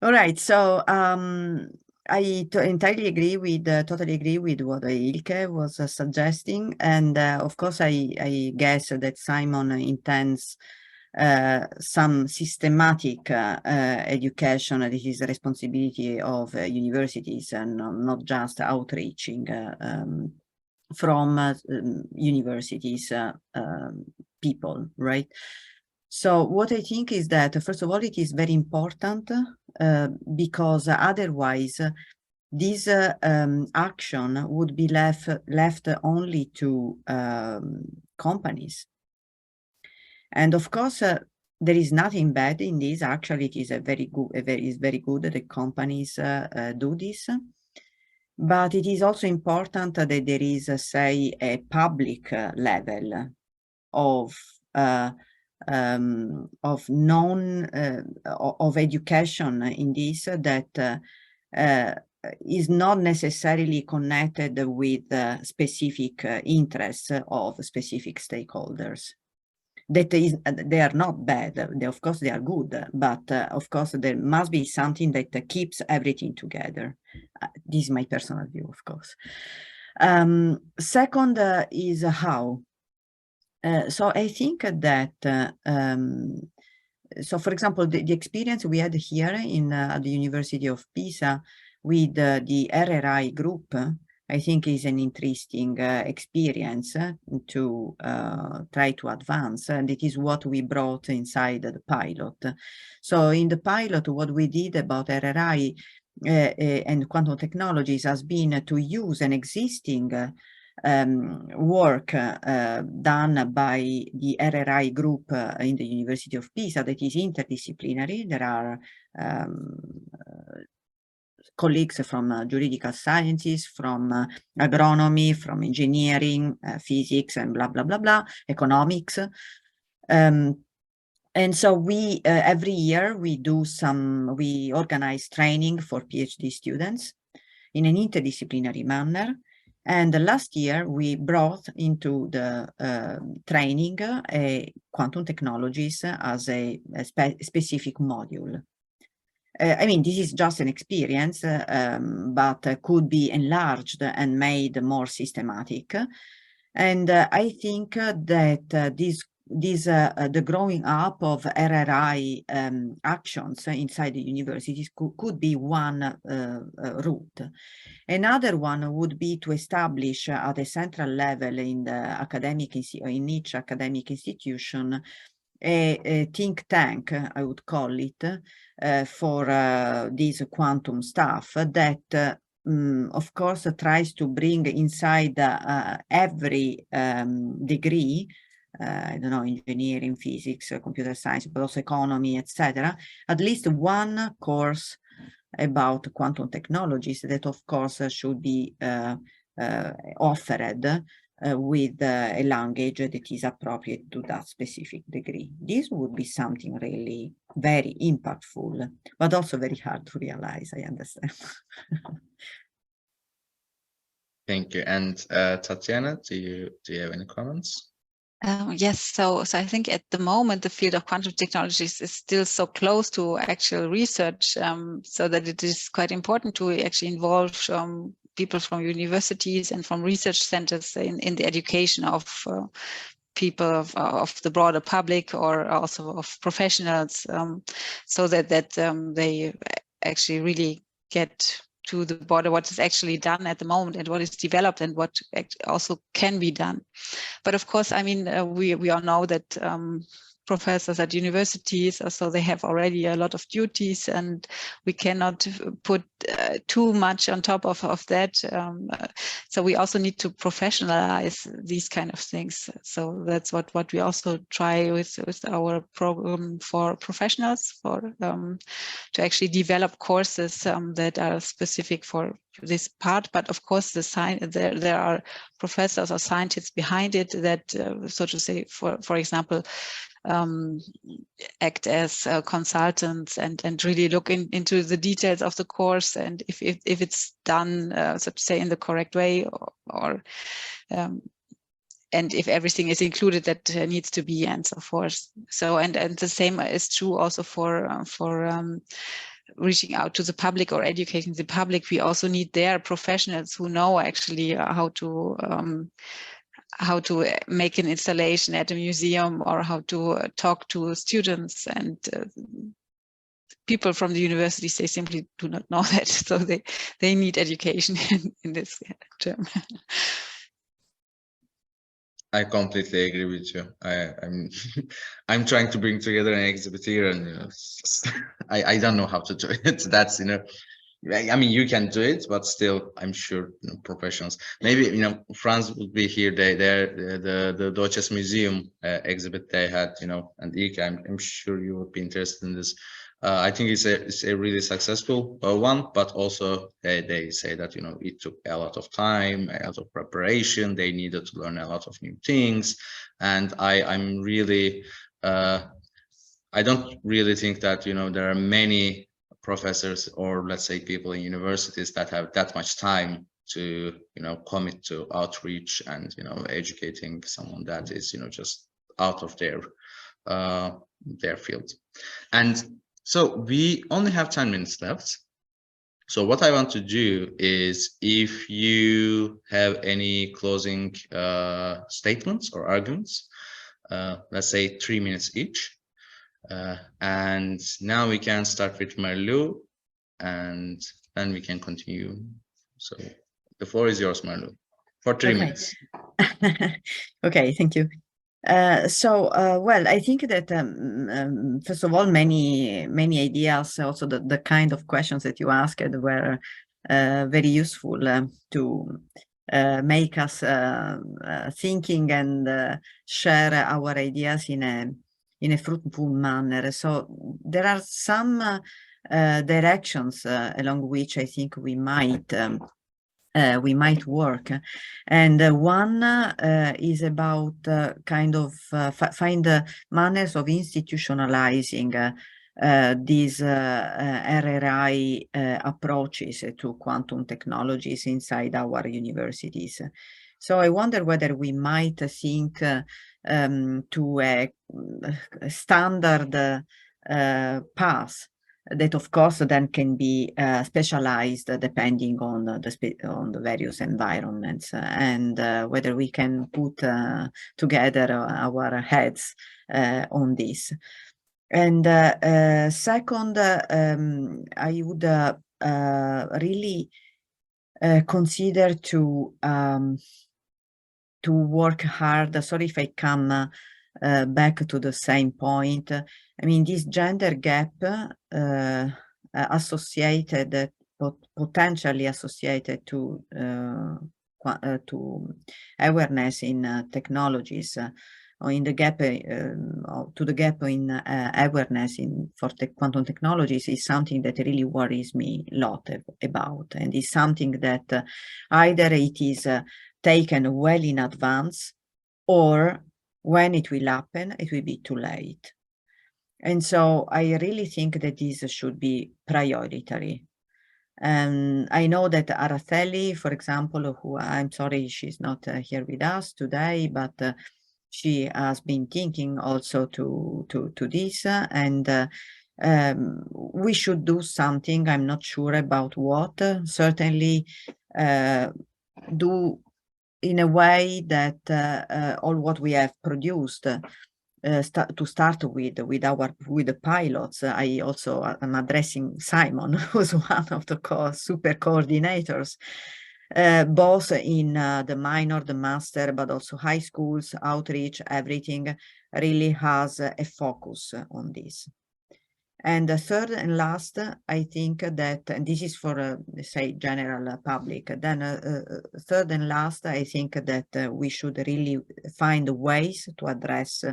All right. So I entirely agree with, totally agree with what Ilke was suggesting, and of course, I guess that Simon intends some systematic education that is the responsibility of universities and not just outreaching from universities people, right? So what I think is that, first of all, it is very important because otherwise this action would be left only to companies. And of course, there is nothing bad in this. Actually, it is very good that the companies do this. But it is also important that there is, say, a public level of education in this that is not necessarily connected with specific interests of specific stakeholders. They are not bad. Of course, they are good, but of course, there must be something that keeps everything together. This is my personal view, of course. Second is how. So I think that, so for example, the experience we had here at the University of Pisa with the RRI group, I think is an interesting experience to try to advance, and it is what we brought inside the pilot. So in the pilot, what we did about RRI and quantum technologies has been to use an existing work done by the RRI group in the University of Pisa that is interdisciplinary. There are colleagues from juridical sciences, from agronomy, from engineering, physics, and blah, blah, blah, blah, economics. And so we, every year we organize training for PhD students in an interdisciplinary manner. And last year we brought into the training quantum technologies as a specific module. I mean, this is just an experience, but could be enlarged and made more systematic. And I think that the growing up of RRI actions inside the universities could be one route. Another one would be to establish at a central level in each academic institution a think tank, I would call it, for this quantum stuff that of course tries to bring inside every degree, I don't know, engineering, physics, computer science, but also economy, etc., at least one course about quantum technologies that of course should be offered with a language that is appropriate to that specific degree. This would be something really very impactful, but also very hard to realize, I understand. Thank you. And Tatjana, do you have any comments? Yes, so I think at the moment the field of quantum technologies is still so close to actual research, so that it is quite important to actually involve people from universities and from research centers in the education of people of the broader public, or also of professionals, so that they actually really get to the border what is actually done at the moment and what is developed and what also can be done. But of course, I mean, we all know that professors at universities, so they have already a lot of duties, and we cannot put too much on top of that. So we also need to professionalize these kind of things. So that's what we also try with our program for professionals, for to actually develop courses that are specific for this part, but of course there are professors or scientists behind it that, so to say, for example, act as consultants and really look into the details of the course, and if it's done, so to say, in the correct way, or and if everything is included that needs to be, and so forth. So and the same is true also for reaching out to the public or educating the public. We also need their professionals who know actually how to make an installation at a museum, or how to talk to students, and people from the universities, they simply do not know that, so they need education in this term. I completely agree with you. I'm trying to bring together an exhibit here, and I don't know how to do it. That's, I mean, you can do it, but still, I'm sure professionals. Maybe Franz would be here. The Deutsches Museum exhibit they had, and Ilke, I'm sure you would be interested in this. I think it's a really successful one, but also they say that it took a lot of time, a lot of preparation. They needed to learn a lot of new things, and I'm really I don't really think that there are many professors, or let's say people in universities, that have that much time to commit to outreach and educating someone that is just out of their field. And so we only have 10 minutes left. So what I want to do is, if you have any closing statements or arguments, let's say 3 minutes each. And now we can start with Marlu, and then we can continue. So the floor is yours, Marlu, for 3 minutes. Okay, thank you. Well, I think that first of all, many ideas, also the kind of questions that you asked were very useful to make us thinking and share our ideas in a fruitful manner. So there are some directions along which I think we might work, and one is about kind of find manners of institutionalizing these RRI approaches to quantum technologies inside our universities. So I wonder whether we might think to a standard path that, of course, then can be specialized depending on the various environments, and whether we can put together our heads on this. And second, I would really consider to work hard. Sorry if I come back to the same point. I mean, this gender gap associated, potentially associated to awareness in technologies, or in the gap to the gap in awareness for quantum technologies, is something that really worries me a lot about, and is something that either it is taken well in advance, or when it will happen, it will be too late. And so I really think that this should be priority. I know that Araceli, for example, who, I'm sorry she's not here with us today, but she has been thinking also to this, and we should do something. I'm not sure about what. Certainly do in a way that all what we have produced to start with the pilots. I also am addressing Simon, who's one of the super coordinators, both in the minor, the master, but also high schools, outreach, everything really has a focus on this. And the third and last, I think that, and this is for, say, general public, then third and last, I think that we should really find ways to address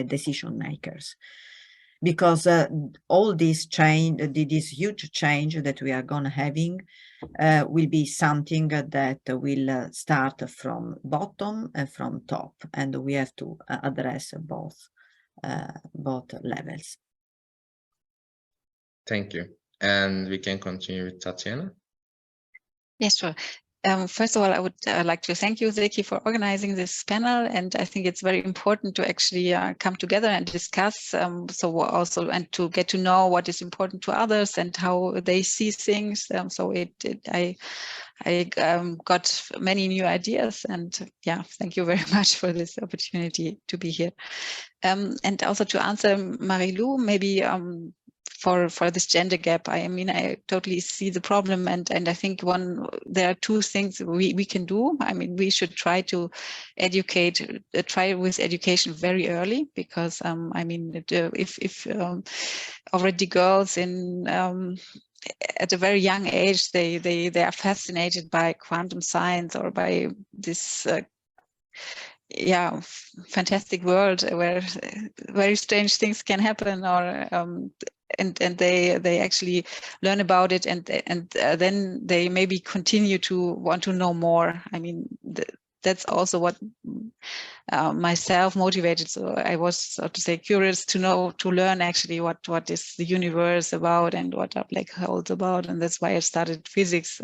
decision makers. because all this change, this huge change that we are gonna having will be something that will start from bottom and from top, and we have to address both levels. Thank you. And we can continue with Tatjana. Yes, sure. First of all, I would like to thank you, Zeki, for organizing this panel. And I think it's very important to actually come together and discuss. So also, and to get to know what is important to others and how they see things. So I got many new ideas, and yeah, thank you very much for this opportunity to be here. And also to answer Marie-Lou, maybe for this gender gap, I mean, I totally see the problem, and I think there are two things we can do. I mean, we should try to educate, try with education very early, because I mean, if already girls in at a very young age, they are fascinated by quantum science or by this yeah, fantastic world where very strange things can happen, or and they actually learn about it, and then they maybe continue to want to know more. I mean, that's also what myself motivated. So I was, so to say, curious to learn actually what is the universe about and what are black holes about, and that's why I started physics.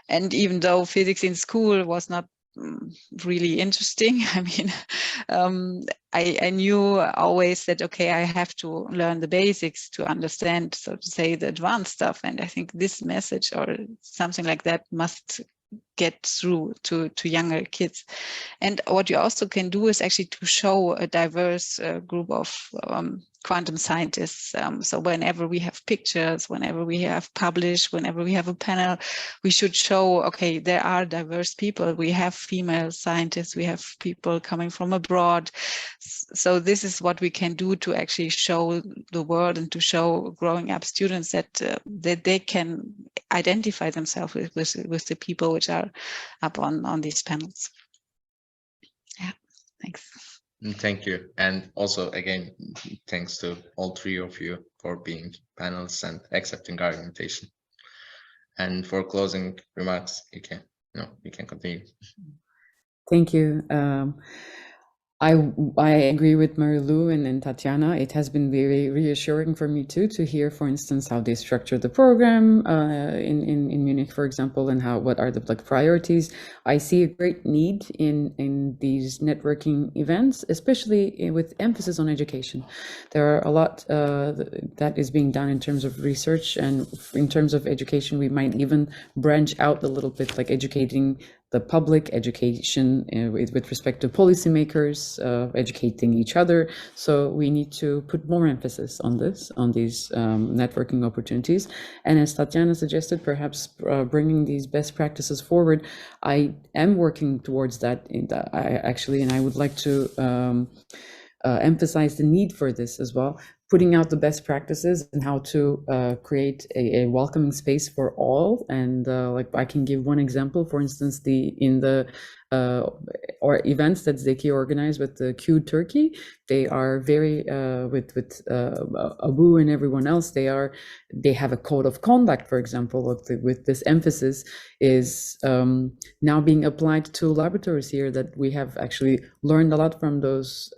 And even though physics in school was not really interesting, I mean, I knew always that, okay, I have to learn the basics to understand, so to say, the advanced stuff. And I think this message or something like that must get through to younger kids. And what you also can do is actually to show a diverse group of quantum scientists. So whenever we have pictures, whenever we have published, whenever we have a panel, we should show, okay, there are diverse people. We have female scientists, we have people coming from abroad. So this is what we can do to actually show the world and to show growing up students that they can identify themselves with the people which are up on these panels. Yeah, thanks. Thank you. And also, again, thanks to all three of you for being panelists and accepting our invitation. And for closing remarks, you can continue. Thank you. I agree with Marie-Lou and Tatjana. It has been very reassuring for me too to hear, for instance, how they structure the program in Munich, for example, and what are the priorities. I see a great need in these networking events, especially with emphasis on education. There are a lot that is being done in terms of research, and in terms of education, we might even branch out a little bit, like educating the public, education with respect to policymakers, educating each other. So we need to put more emphasis on these networking opportunities. And as Tatjana suggested, perhaps bringing these best practices forward. I am working towards that, and I would like to emphasize the need for this as well, putting out the best practices and how to create a welcoming space for all. And like I can give one example, for instance, or events that Zeki organized with the Q Turkey. They are very with Abu and everyone else. They have a code of conduct, for example, with this emphasis is now being applied to laboratories here, that we have actually learned a lot from those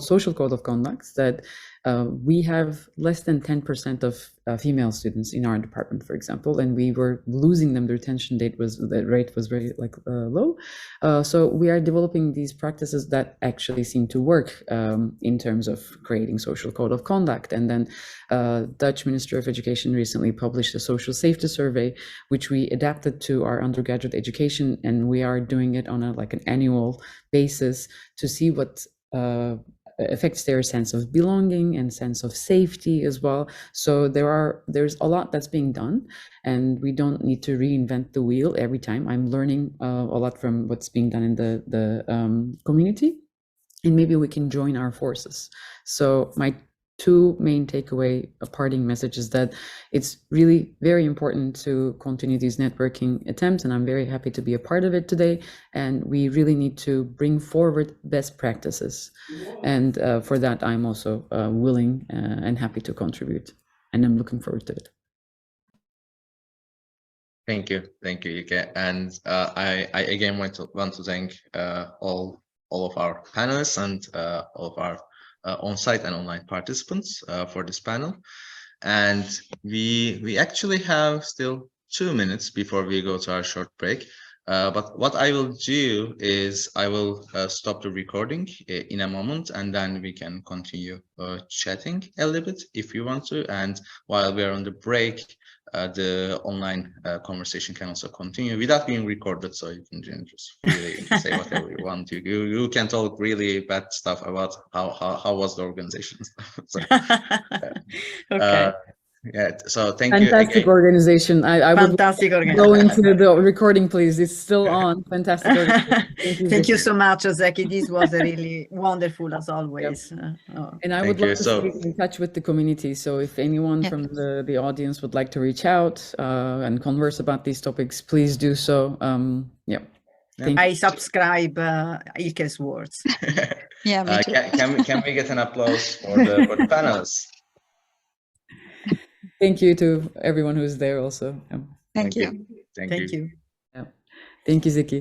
social code of conducts, that we have less than 10% of female students in our department, for example, and we were losing them. The retention rate was very low. So we are developing these practices that actually seem to work in terms of creating social code of conduct. And then Dutch Ministry of Education recently published a social safety survey, which we adapted to our undergraduate education, and we are doing it on an annual basis to see what affects their sense of belonging and sense of safety as well. So there's a lot that's being done, and we don't need to reinvent the wheel every time. I'm learning a lot from what's being done in the community, and maybe we can join our forces. So my two main takeaway parting messages: that it's really very important to continue these networking attempts, and I'm very happy to be a part of it today. And we really need to bring forward best practices. And for that, I'm also willing and happy to contribute. And I'm looking forward to it. Thank you, Ilke. And I again want to thank all of our panelists and all of our on-site and online participants for this panel. And we actually have still 2 minutes before we go to our short break. But what I will do is I will stop the recording in a moment, and then we can continue chatting a little bit if you want to. And while we are on the break, the online conversation can also continue without being recorded, so you can just really say whatever you want. You can talk really bad stuff about how was the organization. So, Okay. yeah. So thank Fantastic you. Fantastic organization. I would Fantastic go organization. into the recording, please. It's still on. Fantastic organization. Thank you so much, Zeki. This was really wonderful as always. And I would love to stay in touch with the community. So if anyone from the audience would like to reach out and converse about these topics, please do so. I subscribe Ilke's words. Yeah, me too. Can we get an applause for the panelists? Thank you to everyone who's there also. Thank you. Thank you. Thank you, Zeki.